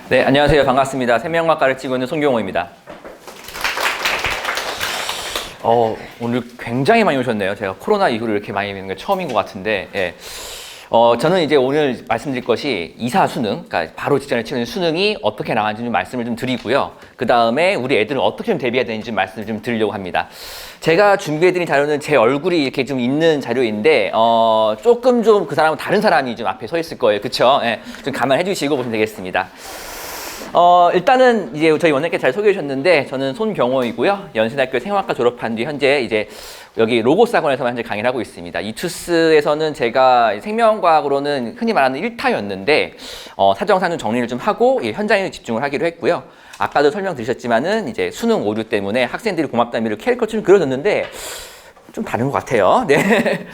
네, 안녕하세요. 반갑습니다. 생명과학과를 찍고 있는 손경호입니다. 오늘 굉장히 많이 오셨네요. 제가 코로나 이후로 이렇게 많이 뵙는 게 처음인 것 같은데, 예. 저는 이제 오늘 말씀드릴 것이 이사 수능, 그러니까 바로 직전에 치르는 수능이 어떻게 나가는지 좀 말씀을 좀 드리고요. 그 다음에 우리 애들은 어떻게 좀 대비해야 되는지 좀 말씀을 좀 드리려고 합니다. 제가 준비해드린 자료는 제 얼굴이 이렇게 좀 있는 자료인데, 조금 좀 그 사람은 다른 사람이 좀 앞에 서 있을 거예요. 그쵸? 예. 좀 감안해 주시고 보시면 되겠습니다. 일단은 이제 저희 원장님께 잘 소개해 주셨는데, 저는 손경호이고요. 연세대학교 생화학과 졸업한 뒤 현재 이제 여기 로고스 학원에서 현재 강의를 하고 있습니다. 이투스에서는 제가 생명과학으로는 흔히 말하는 1타였는데, 사정상 좀 정리를 좀 하고 현장에 집중을 하기로 했고요. 아까도 설명드리셨지만은 이제 수능 오류 때문에 학생들이 고맙다는 의미로 캐릭터처럼 그려졌는데, 좀 다른 것 같아요. 네.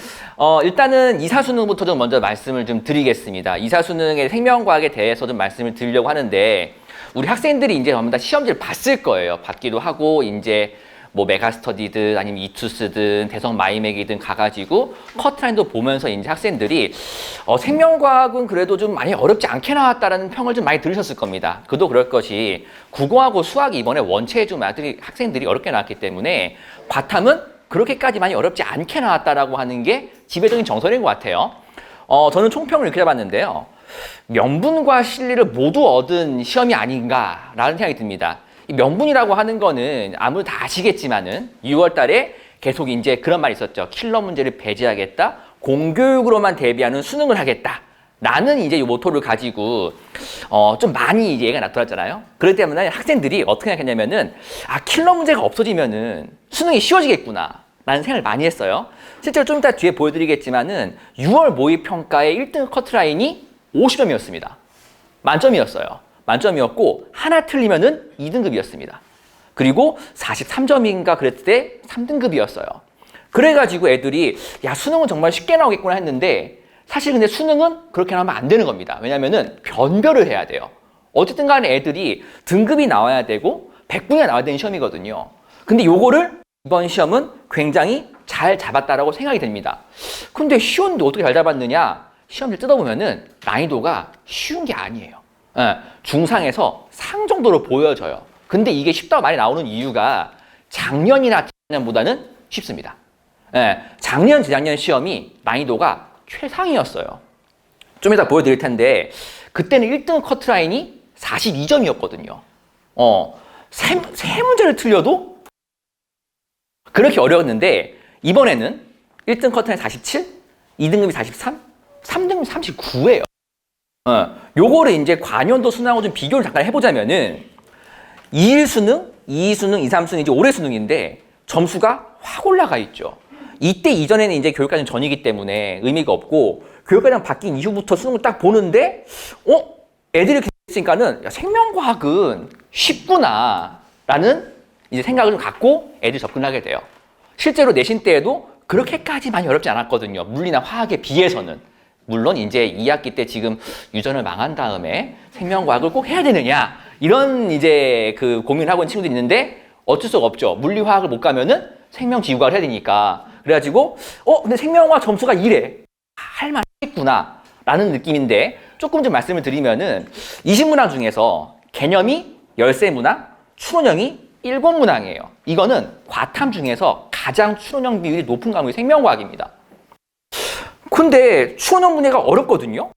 일단은 이사수능부터 좀 먼저 말씀을 좀 드리겠습니다. 이사수능의 생명과학에 대해서 좀 말씀을 드리려고 하는데, 우리 학생들이 이제 전부 다 시험지를 봤을 거예요. 받기도 하고, 이제 뭐 메가스터디든 아니면 이투스든 대성 마이맥이든 가가지고 커트라인도 보면서 이제 학생들이 생명과학은 그래도 좀 많이 어렵지 않게 나왔다라는 평을 좀 많이 들으셨을 겁니다. 그도 그럴 것이 국어하고 수학이 이번에 원체에 좀 학생들이 어렵게 나왔기 때문에 과탐은 그렇게까지 많이 어렵지 않게 나왔다라고 하는 게 지배적인 정설인 것 같아요. 저는 총평을 이렇게 해봤는데요. 명분과 실리를 모두 얻은 시험이 아닌가라는 생각이 듭니다. 이 명분이라고 하는 거는 아무도 다 아시겠지만은 6월 달에 계속 이제 그런 말이 있었죠. 킬러 문제를 배제하겠다. 공교육으로만 대비하는 수능을 하겠다. 라는 이제 이 모토를 가지고 좀 많이 이제 얘가 나타났잖아요. 그렇기 때문에 학생들이 어떻게 생각했냐면은 킬러 문제가 없어지면은 수능이 쉬워지겠구나 라는 생각을 많이 했어요. 실제로 좀 이따 뒤에 보여드리겠지만은 6월 모의평가의 1등 커트라인이 50점이었습니다. 만점이었어요. 만점이었고 하나 틀리면은 2등급이었습니다. 그리고 43점인가 그랬을 때 3등급이었어요. 그래가지고 애들이 수능은 정말 쉽게 나오겠구나 했는데, 사실 근데 수능은 그렇게 하면 안 되는 겁니다. 왜냐면은 변별을 해야 돼요. 어쨌든 간에 애들이 등급이 나와야 되고 100분위가 나와야 되는 시험이거든요. 근데 요거를 이번 시험은 굉장히 잘 잡았다라고 생각이 됩니다. 근데 쉬운데 어떻게 잘 잡았느냐? 시험을 뜯어보면은 난이도가 쉬운 게 아니에요. 중상에서 상 정도로 보여져요. 근데 이게 쉽다고 말이 나오는 이유가 작년이나 재작년보다는 쉽습니다. 작년, 재작년 시험이 난이도가 최상이었어요. 좀 이따 보여드릴 텐데, 그때는 1등 커트라인이 42점이었거든요. 세 문제를 틀려도 그렇게 어려웠는데, 이번에는 1등 커트라인 47, 2등급이 43, 3등급이 39예요. 요거를 이제 관연도 수능하고 좀 비교를 잠깐 해보자면은 2일 수능, 2위 수능, 2, 3수능 이제 올해 수능인데 점수가 확 올라가 있죠. 이때 이전에는 이제 교육과정 전이기 때문에 의미가 없고, 교육과정 바뀐 이후부터 수능을 딱 보는데 애들이 이렇게 했으니까는 생명과학은 쉽구나 라는 이제 생각을 좀 갖고 애들이 접근하게 돼요. 실제로 내신 때에도 그렇게까지 많이 어렵지 않았거든요. 물리나 화학에 비해서는. 물론 이제 2학기 때 지금 유전을 망한 다음에 생명과학을 꼭 해야 되느냐 이런 이제 그 고민을 하고 있는 친구들이 있는데, 어쩔 수가 없죠. 물리화학을 못 가면은 생명지구과를 해야 되니까. 그래가지고 근데 생명과학 점수가 이래, 할만하겠구나 라는 느낌인데, 조금 좀 말씀을 드리면은 20문항 중에서 개념이 13문항, 추론형이 7문항이에요. 이거는 과탐 중에서 가장 추론형 비율이 높은 과목이 생명과학입니다. 근데 추론형 문제가 어렵거든요.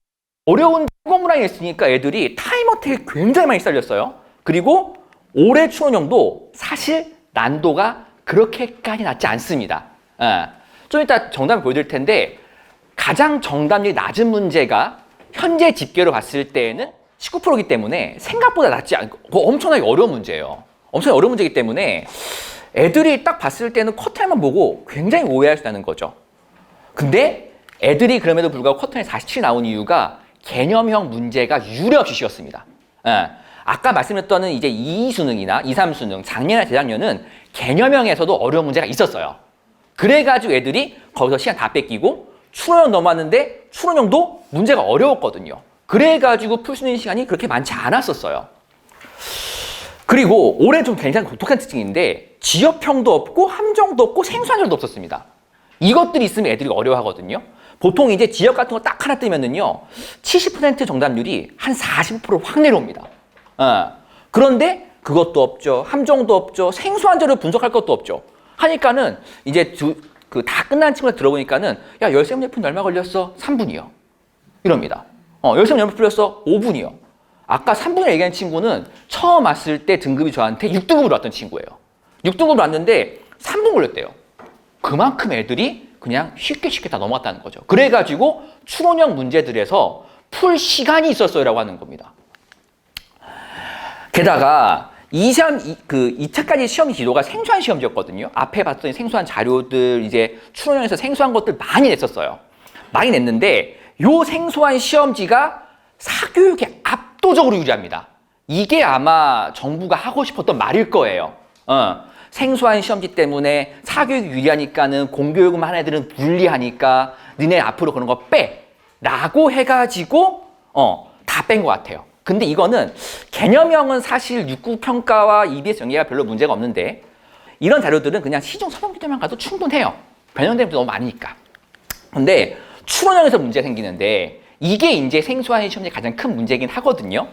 어려운 7문항이 있으니까 애들이 타임어택이 굉장히 많이 쌓였어요. 그리고 올해 추론형도 사실 난도가 그렇게까지 낮지 않습니다. 좀 이따 정답을 보여드릴 텐데, 가장 정답률이 낮은 문제가 현재 집계로 봤을 때에는 19%이기 때문에 생각보다 낮지 않고 엄청나게 어려운 문제예요. 엄청나게 어려운 문제이기 때문에 애들이 딱 봤을 때는 커트라인만 보고 굉장히 오해할 수 있다는 거죠. 근데 애들이 그럼에도 불구하고 커트라인 47 나온 이유가 개념형 문제가 유례없이 쉬웠습니다. 아까 말씀드렸던 이제 2 수능이나 2, 3 수능, 작년이나 재작년은 개념형에서도 어려운 문제가 있었어요. 그래가지고 애들이 거기서 시간 다 뺏기고 추론형 넘어왔는데 추론형도 문제가 어려웠거든요. 그래가지고 풀 수 있는 시간이 그렇게 많지 않았었어요. 그리고 올해 좀 굉장히 독특한 특징인데, 지역형도 없고 함정도 없고 생수한절도 없었습니다. 이것들이 있으면 애들이 어려워하거든요. 보통 이제 지역 같은 거 딱 하나 뜨면은요, 70% 정답률이 한 45% 확 내려옵니다. 그런데 그것도 없죠. 함정도 없죠. 생소한 자료를 분석할 것도 없죠. 하니까는 이제 다 끝난 친구가 들어보니까는 야, 열쇠 문제 푸는데 얼마 걸렸어? 3분이요. 이럽니다. 열쇠 문제 풀렸어? 5분이요. 아까 3분을 얘기한 친구는 처음 왔을 때 등급이 저한테 6등급으로 왔던 친구예요. 6등급으로 왔는데 3분 걸렸대요. 그만큼 애들이 그냥 쉽게 다 넘어갔다는 거죠. 그래가지고 추론형 문제들에서 풀 시간이 있었어요라고 하는 겁니다. 게다가 2차까지 시험 기도가 생소한 시험지였거든요. 앞에 봤더니 생소한 자료들, 이제 추론형에서 생소한 것들 많이 냈었어요. 많이 냈는데 요 생소한 시험지가 사교육에 압도적으로 유리합니다. 이게 아마 정부가 하고 싶었던 말일 거예요. 생소한 시험지 때문에 사교육이 유리하니까는 공교육만 하는 애들은 불리하니까 니네 앞으로 그런 거 빼! 라고 해가지고 다 뺀 것 같아요. 근데 이거는 개념형은 사실 6級평가와 EBS 연계가 별로 문제가 없는데 이런 자료들은 그냥 시중 서평기도만 가도 충분해요. 변형되는 게 너무 많으니까. 근데 추론형에서 문제가 생기는데 이게 이제 생소한 시험지의 가장 큰 문제이긴 하거든요.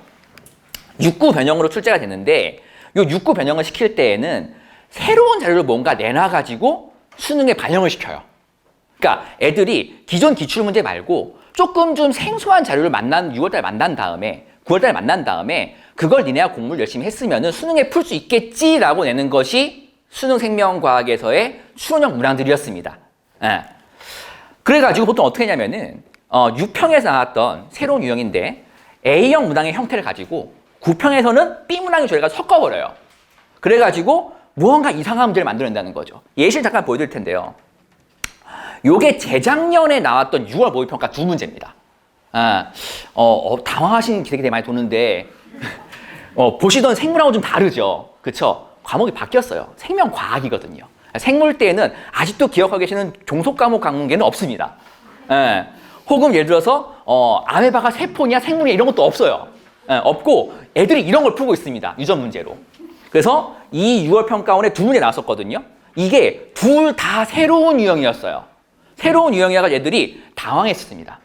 6구 변형으로 출제가 됐는데 이 6구 변형을 시킬 때에는 새로운 자료를 뭔가 내놔가지고 수능에 반영을 시켜요. 그러니까 애들이 기존 기출문제 말고 조금 좀 생소한 자료를 6월달에 만난 다음에 9월달에 만난 다음에 그걸 니네가 공부를 열심히 했으면 수능에 풀 수 있겠지라고 내는 것이 수능 생명과학에서의 추론형 문항들이었습니다. 그래가지고 보통 어떻게 했냐면은 6평에서 나왔던 새로운 유형인데 A형 문항의 형태를 가지고 9평에서는 B 문항의 저희가 섞어버려요. 그래가지고 무언가 이상한 문제를 만들어낸다는 거죠. 예시를 잠깐 보여드릴 텐데요. 요게 재작년에 나왔던 6월 모의평가 2문제입니다. 당황하신 기색이 되게 많이 도는데 보시던 생물하고 좀 다르죠. 그쵸? 과목이 바뀌었어요. 생명과학이거든요. 생물 때에는 아직도 기억하고 계시는 종속과목 강문계는 없습니다. 혹은 예를 들어서 아메바가 세포냐 생물이냐 이런 것도 없어요. 없고 애들이 이런 걸 풀고 있습니다. 유전 문제로. 그래서 이 6월 평가원에 2문제 나왔었거든요. 이게 둘 다 새로운 유형이었어요. 새로운 유형이라서 애들이 당황했습니다.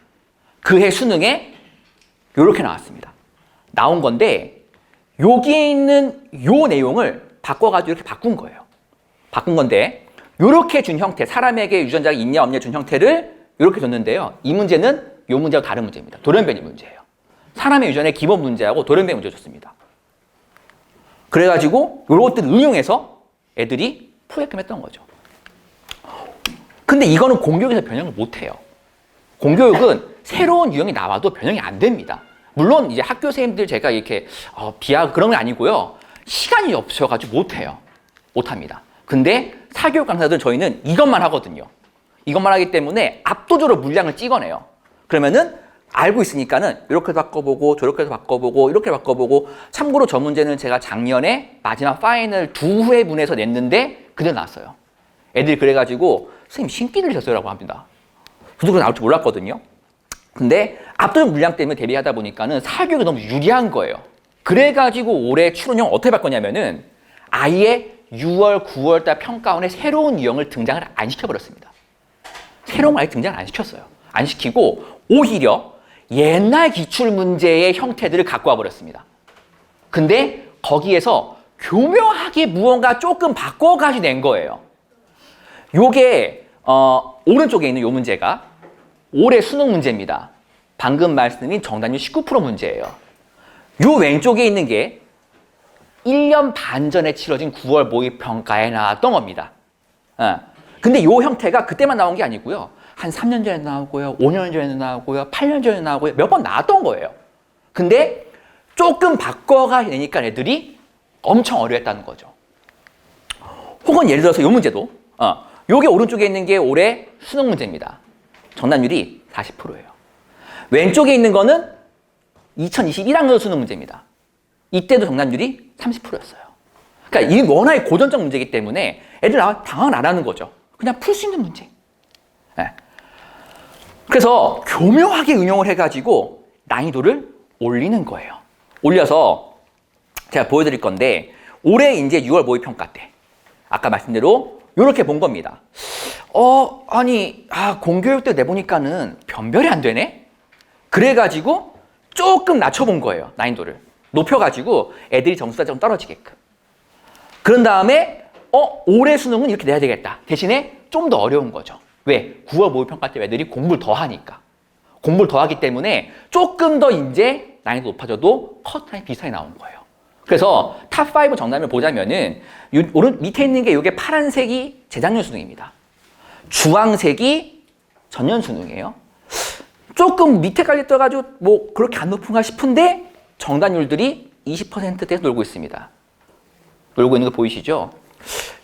그해 수능에 이렇게 나왔습니다. 나온 건데 여기에 있는 요 내용을 바꿔가지고 이렇게 바꾼 거예요. 바꾼 건데 이렇게 준 형태, 사람에게 유전자가 있냐 없냐 준 형태를 이렇게 줬는데요. 이 문제는 요 문제하고 다른 문제입니다. 돌연변이 문제예요. 사람의 유전의 기본 문제하고 돌연변이 문제 줬습니다. 그래가지고 요것들을 응용해서 애들이 풀게끔 했던 거죠. 근데 이거는 공교육에서 변형을 못해요. 공교육은 새로운 유형이 나와도 변형이 안 됩니다. 물론 이제 학교 선생님들 제가 이렇게 비하 그런 게 아니고요. 시간이 없어가지고 못해요. 못합니다. 근데 사교육 강사들은 저희는 이것만 하거든요. 이것만 하기 때문에 압도적으로 물량을 찍어내요. 그러면은 알고 있으니까는 이렇게 바꿔보고 저렇게 바꿔보고 이렇게 바꿔보고 참고로 저 문제는 제가 작년에 마지막 파이널 2회분에서 냈는데 그대로 나왔어요. 애들이 그래가지고 선생님 신기 들으셨어요 라고 합니다. 저도 그거 나올 줄 몰랐거든요. 근데 압도적 물량 때문에 대비하다 보니까는 사교육이 너무 유리한 거예요. 그래가지고 올해 추론형 어떻게 바꿨냐면은 아예 6월, 9월 달 평가원에 새로운 유형을 등장을 안 시켜버렸습니다. 새로운 걸 아예 등장을 안 시켰어요. 안 시키고 오히려 옛날 기출 문제의 형태들을 갖고 와버렸습니다. 근데 거기에서 교묘하게 무언가 조금 바꿔가지고 낸 거예요. 요게 오른쪽에 있는 요 문제가 올해 수능 문제입니다. 방금 말씀드린 정답률 19% 문제예요. 요 왼쪽에 있는 게 1년 반 전에 치러진 9월 모의평가에 나왔던 겁니다. 근데 요 형태가 그때만 나온 게 아니고요. 한 3년 전에 나오고요. 5년 전에 나오고요. 8년 전에 나오고요. 몇 번 나왔던 거예요. 근데 조금 바꿔가 되니까 애들이 엄청 어려웠다는 거죠. 혹은 예를 들어서 요 문제도 요게 오른쪽에 있는 게 올해 수능 문제입니다. 정답률이 40%예요. 왼쪽에 있는 거는 2021학년 수능 문제입니다. 이때도 정답률이 30%였어요. 그러니까 이 워낙에 고전적 문제이기 때문에 애들 당황을 안 하는 거죠. 그냥 풀 수 있는 문제. 네. 그래서 교묘하게 응용을 해가지고 난이도를 올리는 거예요. 올려서 제가 보여드릴 건데 올해 이제 6월 모의평가 때 아까 말씀대로 이렇게 본 겁니다. 공교육 때 내보니까는 변별이 안 되네? 그래가지고 조금 낮춰본 거예요, 난이도를. 높여가지고 애들이 점수가 좀 떨어지게끔. 그런 다음에 올해 수능은 이렇게 내야 되겠다. 대신에 좀 더 어려운 거죠. 왜? 9월 모의평가 때 애들이 공부를 더 하니까. 공부를 더 하기 때문에 조금 더 이제 난이도 높아져도 컷타임 비슷하게 나온 거예요. 그래서 탑5 정답을 보자면은 오른 밑에 있는 게 이게 파란색이 재작년 수능입니다. 주황색이 전년 수능이에요. 조금 밑에까지 떠가지고 뭐 그렇게 안 높은가 싶은데 정답률들이 20%대에서 놀고 있습니다. 놀고 있는 거 보이시죠?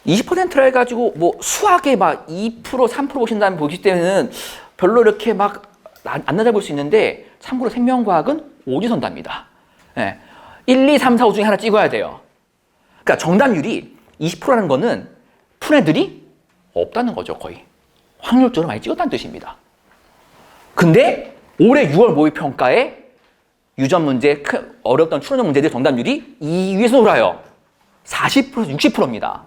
20%라 해가지고 뭐 수학에 막 2%, 3% 보신다면 보실 때는 별로 이렇게 막 안 낮아 볼 수 있는데 참고로 생명과학은 오지선답니다. 네. 1, 2, 3, 4, 5 중에 하나 찍어야 돼요. 그러니까 정답률이 20%라는 거는 푼 애들이 없다는 거죠, 거의. 확률적으로 많이 찍었다는 뜻입니다. 근데 올해 6월 모의평가에 유전 문제, 어렵던 추론적 문제들 정답률이 2위에서 놀아요. 40%에서 60%입니다.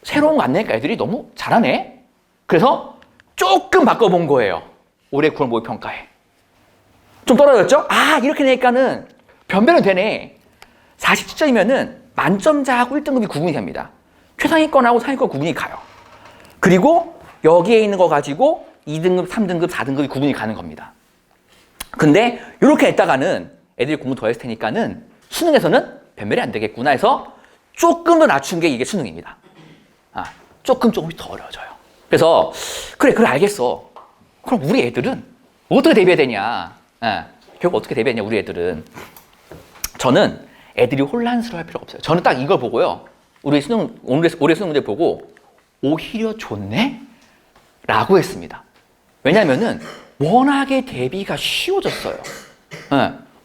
새로운 거 안 내니까 애들이 너무 잘하네? 그래서 조금 바꿔본 거예요. 올해 9월 모의평가에. 좀 떨어졌죠? 이렇게 내니까는 변별은 되네. 47점이면은 만점자하고 1등급이 구분이 됩니다. 최상위권하고 상위권 구분이 가요. 그리고 여기에 있는 거 가지고 2등급, 3등급, 4등급이 구분이 가는 겁니다. 근데 이렇게 했다가는 애들이 공부 더 했을 테니까는 수능에서는 변별이 안 되겠구나 해서 조금 더 낮춘 게 이게 수능입니다. 조금씩 더 어려워져요. 그래서 그래 알겠어. 그럼 우리 애들은 어떻게 대비해야 되냐? 결국 어떻게 대비했냐 우리 애들은. 저는 애들이 혼란스러워할 필요가 없어요. 저는 딱 이걸 보고요. 올해 수능 문제 보고 오히려 좋네? 라고 했습니다. 왜냐면은 워낙에 대비가 쉬워졌어요.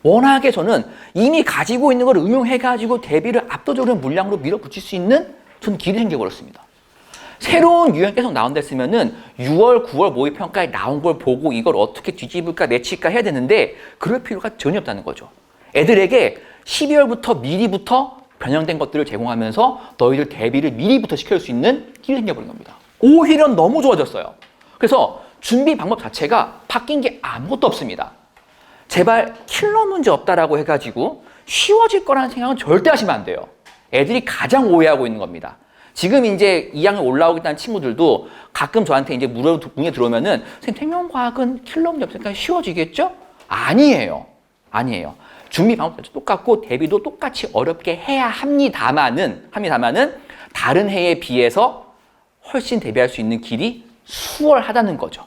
워낙에 저는 이미 가지고 있는 걸 응용해가지고 대비를 압도적으로 물량으로 밀어붙일 수 있는 저는 길이 생겨버렸습니다. 새로운 유형 계속 나온다 했으면은 6월, 9월 모의평가에 나온 걸 보고 이걸 어떻게 뒤집을까 내칠까 해야 되는데 그럴 필요가 전혀 없다는 거죠. 애들에게 12월부터 미리부터 변형된 것들을 제공하면서 너희들 대비를 미리부터 시킬 수 있는 길이 생겨버린 겁니다. 오히려 너무 좋아졌어요. 그래서 준비 방법 자체가 바뀐 게 아무것도 없습니다. 제발 킬러 문제 없다라고 해가지고 쉬워질 거라는 생각은 절대 하시면 안 돼요. 애들이 가장 오해하고 있는 겁니다. 지금 이제 2학년 올라오겠다는 친구들도 가끔 저한테 이제 문제 들어오면은 선생님 생명과학은 킬러 문제 없으니까 쉬워지겠죠? 아니에요. 준비 방법도 똑같고 대비도 똑같이 어렵게 해야 합니다만은 다른 해에 비해서 훨씬 대비할 수 있는 길이 수월하다는 거죠.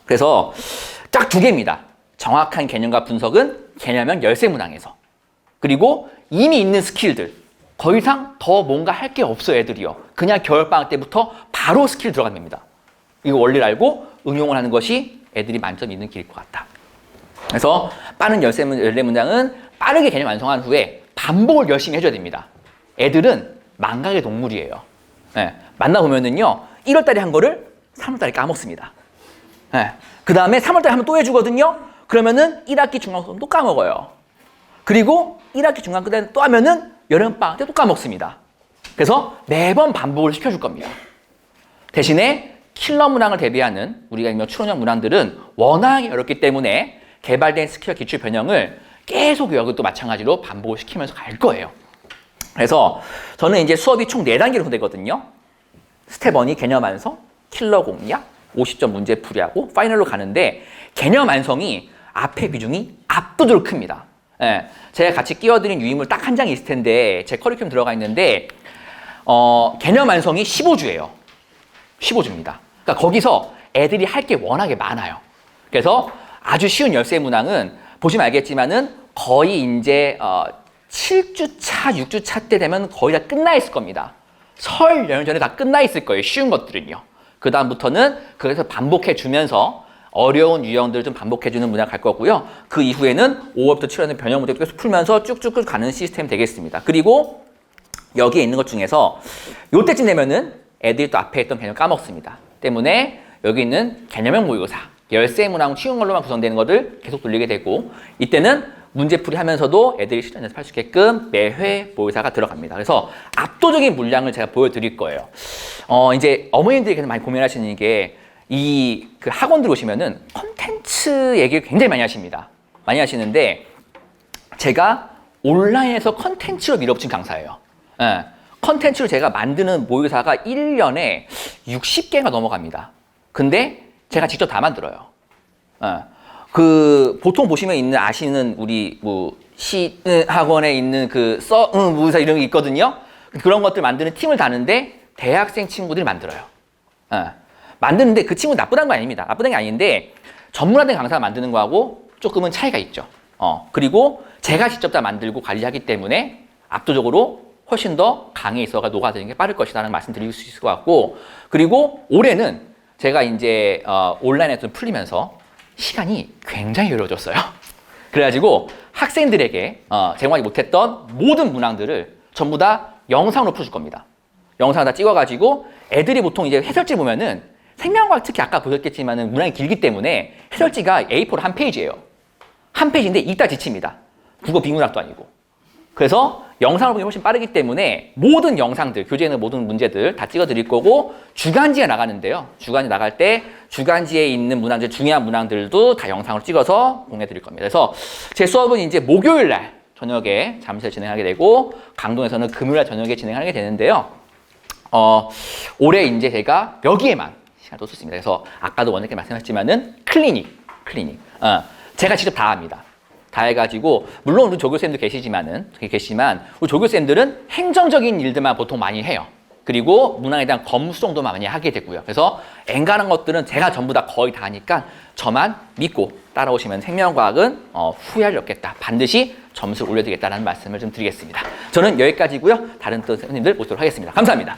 그래서 딱 두 개입니다. 정확한 개념과 분석은 개념형 열세문항에서. 그리고 이미 있는 스킬들. 더 이상 더 뭔가 할 게 없어요, 애들이요. 그냥 겨울방학 때부터 바로 스킬 들어갑니다. 이거 원리를 알고 응용을 하는 것이 애들이 만점 있는 길일 것 같다. 그래서 빠른 열네문장은 빠르게 개념 완성한 후에 반복을 열심히 해줘야 됩니다. 애들은 망각의 동물이에요. 만나보면은요, 1월달에 한 거를 3월달에 까먹습니다. 그 다음에 3월달에 한번 또 해주거든요. 그러면은 1학기 중간고사 또 까먹어요. 그리고 1학기 중간고사 또 하면은 여름방학 때 또 까먹습니다. 그래서 매번 반복을 시켜줄 겁니다. 대신에 킬러 문항을 대비하는 우리가 일명 추론형 문항들은 워낙에 어렵기 때문에 개발된 스킬과 기출 변형을 계속 여기도 마찬가지로 반복을 시키면서 갈 거예요. 그래서 저는 이제 수업이 총 4단계로 되거든요. 스텝 1이 개념 완성, 킬러 공략, 50점 문제 풀이하고 파이널로 가는데 개념 완성이 앞에 비중이 압도적으로 큽니다. 제가 같이 끼워드린 유인물 딱 한 장이 있을 텐데 제 커리큘럼 들어가 있는데 개념 완성이 15주예요. 15주입니다. 그러니까 거기서 애들이 할 게 워낙에 많아요. 그래서 아주 쉬운 열세 문항은 보시면 알겠지만은 거의 이제 7주차, 6주차 때 되면 거의 다 끝나 있을 겁니다. 설 연휴 전에 다 끝나 있을 거예요. 쉬운 것들은요. 그 다음부터는 그래서 반복해 주면서 어려운 유형들을 좀 반복해주는 문항 갈 거고요. 그 이후에는 5월부터 7월에는 변형 문제도 계속 풀면서 쭉쭉 가는 시스템이 되겠습니다. 그리고 여기에 있는 것 중에서 요때쯤 되면은 애들이 또 앞에 있던 개념 까먹습니다. 때문에 여기 있는 개념형 모의고사, 열세 문항 쉬운 걸로만 구성되는 것들 계속 돌리게 되고 이때는 문제풀이 하면서도 애들이 실전 연습할 수 있게끔 매회 모의사가 들어갑니다. 그래서 압도적인 물량을 제가 보여드릴 거예요. 이제 어머님들이 많이 고민하시는 게 그 학원들 오시면은 콘텐츠 얘기를 굉장히 많이 하십니다. 많이 하시는데 제가 온라인에서 컨텐츠로 밀어붙인 강사예요. 예, 컨텐츠를 제가 만드는 모의사가 1년에 60개가 넘어갑니다. 근데 제가 직접 다 만들어요. 예, 보통 보시면 아시는 우리 학원에 있는 모의사 이런 게 있거든요. 그런 것들 만드는 팀을 다는데 대학생 친구들이 만들어요. 만드는데 그 친구 나쁘다는 거 아닙니다. 나쁘다는 게 아닌데 전문화된 강사가 만드는 거하고 조금은 차이가 있죠. 그리고 제가 직접 다 만들고 관리하기 때문에 압도적으로 훨씬 더 강에 있어가 녹아드는 게 빠를 것이라는 말씀 드릴 수 있을 것 같고, 그리고 올해는 제가 이제 온라인에 좀 풀리면서 시간이 굉장히 여유로워졌어요. 그래가지고 학생들에게 제공하지 못했던 모든 문항들을 전부 다 영상으로 풀어줄 겁니다. 영상을 다 찍어가지고 애들이 보통 이제 해설지 보면은 생명과학 특히 아까 보셨겠지만은 문항이 길기 때문에 해설지가 A4로 한 페이지예요. 한 페이지인데 읽다 지칩니다. 국어 비문학도 아니고. 그래서 영상을 보기 훨씬 빠르기 때문에 모든 영상들, 교재에 있는 모든 문제들 다 찍어드릴 거고, 주간지에 나가는데요. 주간지 나갈 때 주간지에 있는 문항들, 중요한 문항들도 다 영상으로 찍어서 공유해드릴 겁니다. 그래서 제 수업은 이제 목요일 날 저녁에 잠실 진행하게 되고, 강동에서는 금요일 날 저녁에 진행하게 되는데요. 올해 이제 제가 여기에만 시간을 또 썼습니다. 그래서 아까도 원장님께 말씀하셨지만은 클리닉. 제가 직접 다 합니다. 다 해가지고, 물론 우리 조교쌤도 계시지만 우리 조교쌤들은 행정적인 일들만 보통 많이 해요. 그리고 문항에 대한 검수 정도만 많이 하게 되고요. 그래서 엔간한 것들은 제가 전부 다 거의 다 하니까 저만 믿고 따라오시면 생명과학은 후회할 일 없겠다. 반드시 점수를 올려드리겠다는 말씀을 좀 드리겠습니다. 저는 여기까지고요. 다른 또 선생님들 모시도록 하겠습니다. 감사합니다.